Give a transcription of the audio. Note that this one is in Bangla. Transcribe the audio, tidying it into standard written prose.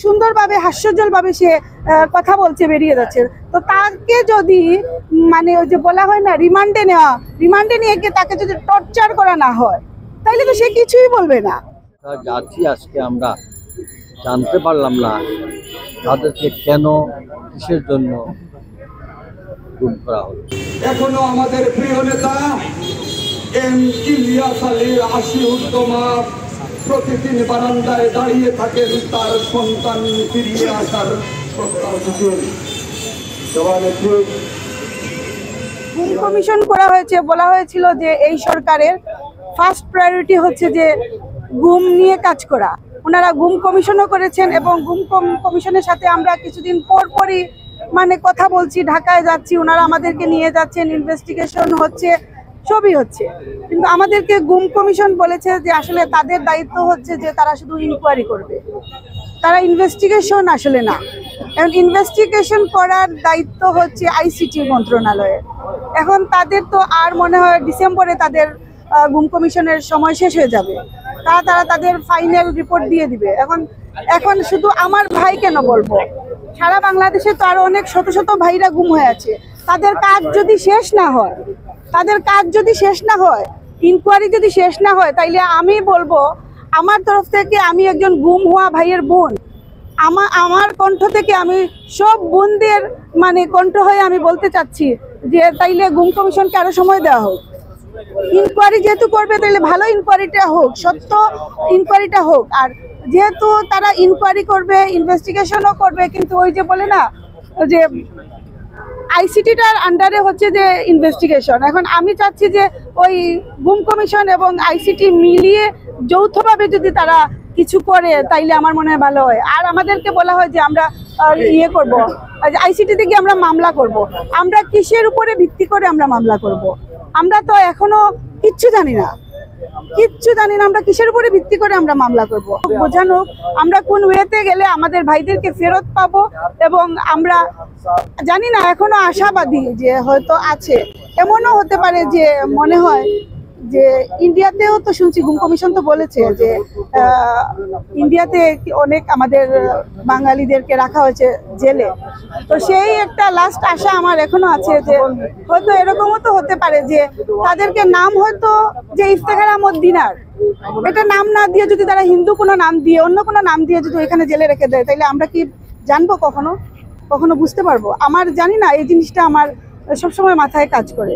সুন্দরভাবে হাস্যজ্জ্বলভাবে সে কথা বলছে, বেরিয়ে যাচ্ছে। তো তাকে যদি মানে ওই যে বলা হয় না রিমান্ডে নিয়ে গিয়ে তাকে যদি টর্চার করা না হয় তাহলে তো সে কিছুই বলবে না। যাচ্ছি আজকে আমরা জানতে পারলাম না তাদেরকে কেন কিসের জন্য গুম করা হলো। এখনো আমাদের প্রিয় নেতা এম ইলিয়াস আলীর ৮০তম প্রতিদিন বারান্দায় দাঁড়িয়ে থাকেন তার সন্তান ফিরিয়ে আসার গুম কমিশন করা হয়েছে, বলা হয়েছিল যে এই সরকারের ফার্স্ট প্রায়োরিটি হচ্ছে যে গুম নিয়ে কাজ করা। ওনারা গুম কমিশনও করেছেন এবং গুম কমিশনের সাথে আমরা কিছুদিন পরই মানে কথা বলছি, ঢাকায় যাচ্ছি, ওনারা আমাদেরকে নিয়ে যাচ্ছেন, ইনভেস্টিগেশন হচ্ছে, সবই হচ্ছে। কিন্তু আমাদেরকে গুম কমিশন বলেছে যে আসলে তাদের দায়িত্ব হচ্ছে যে তারা শুধু ইনকোয়ারি করবে, তারা ইনভেস্টিগেশন আসলে না। এখন ইনভেস্টিগেশন করার দায়িত্ব হচ্ছে আইসিটি মন্ত্রণালয়ের। এখন তাদের তো আর মনে হয় ডিসেম্বরে তাদের গুম কমিশনের সময় শেষ হয়ে যাবে, তারা তাদের ফাইনাল রিপোর্ট দিয়ে দিবে। এখন শুধু আমার ভাই কেন বলবো, সারা বাংলাদেশে তো আরো অনেক শত শত ভাইরা গুম হয়ে আছে। তাদের কাজ যদি শেষ না হয়, ইনকোয়ারি যদি শেষ না হয়, তাইলে আমি বলবো আমার তরফ থেকে, আমি একজন গুম হওয়া ভাইয়ের বোন, আমার কণ্ঠ থেকে আমি সব বোনদের মানে কণ্ঠ হয়ে আমি বলতে চাচ্ছি যে তাইলে গুম কমিশনকে আরো সময় দেওয়া হোক। ইনকোয়ারি যেহেতু করবে তাইলে ভালো ইনকোয়ারিটা হোক, সত্য ইনকোয়ারিটা হোক। আর যেহেতু তারা ইনকোয়ারি করবে, ইনভেস্টিগেশনও করবে, কিন্তু ওই যে বলে না যে আইসিটিটার আন্ডারে হচ্ছে যে ইনভেস্টিগেশন। এখন আমি চাচ্ছি যে ওই গুম কমিশন এবং আইসিটি মিলিয়ে যৌথভাবে যদি তারা কিছু করে তাইলে আমার মনে হয় ভালো হয়। আর আমাদেরকে বলা হয় যে আমরা ইয়ে করব, আইসিটি থেকে আমরা মামলা করব। আমরা কিসের উপরে ভিত্তি করে আমরা মামলা করব? আমরা তো এখনো কিচ্ছু জানি না, আমরা কিসের উপরে ভিত্তি করে আমরা মামলা করব? বোঝানো আমরা কোন ওয়েতে গেলে আমাদের ভাইদেরকে ফেরত পাবো। এবং আমরা জানি না, এখনো আশাবাদী যে হয়তো আছে, এমনও হতে পারে যে মনে হয় যে ইন্ডিয়াতেও তো শুনছি গুম কমিশন তো বলেছে যে ইন্ডিয়াতে অনেক আমাদের বাঙালিদেরকে রাখা হয়েছে জেলে। তো সেই একটা লাস্ট আশা আমার এখনো আছে যে হয়তো এরকমও তো হতে পারে যে তাদেরকে নাম হয়তো যে ইফতেখার আহমদ দিনার, এটা নাম না দিয়ে যদি তারা হিন্দু কোনো নাম দিয়ে, অন্য কোনো নাম দিয়ে যদি এখানে জেলে রেখে দেয়, তাইলে আমরা কি জানবো কখনো বুঝতে পারবো? আমার জানি না, এই জিনিসটা আমার সবসময় মাথায় কাজ করে।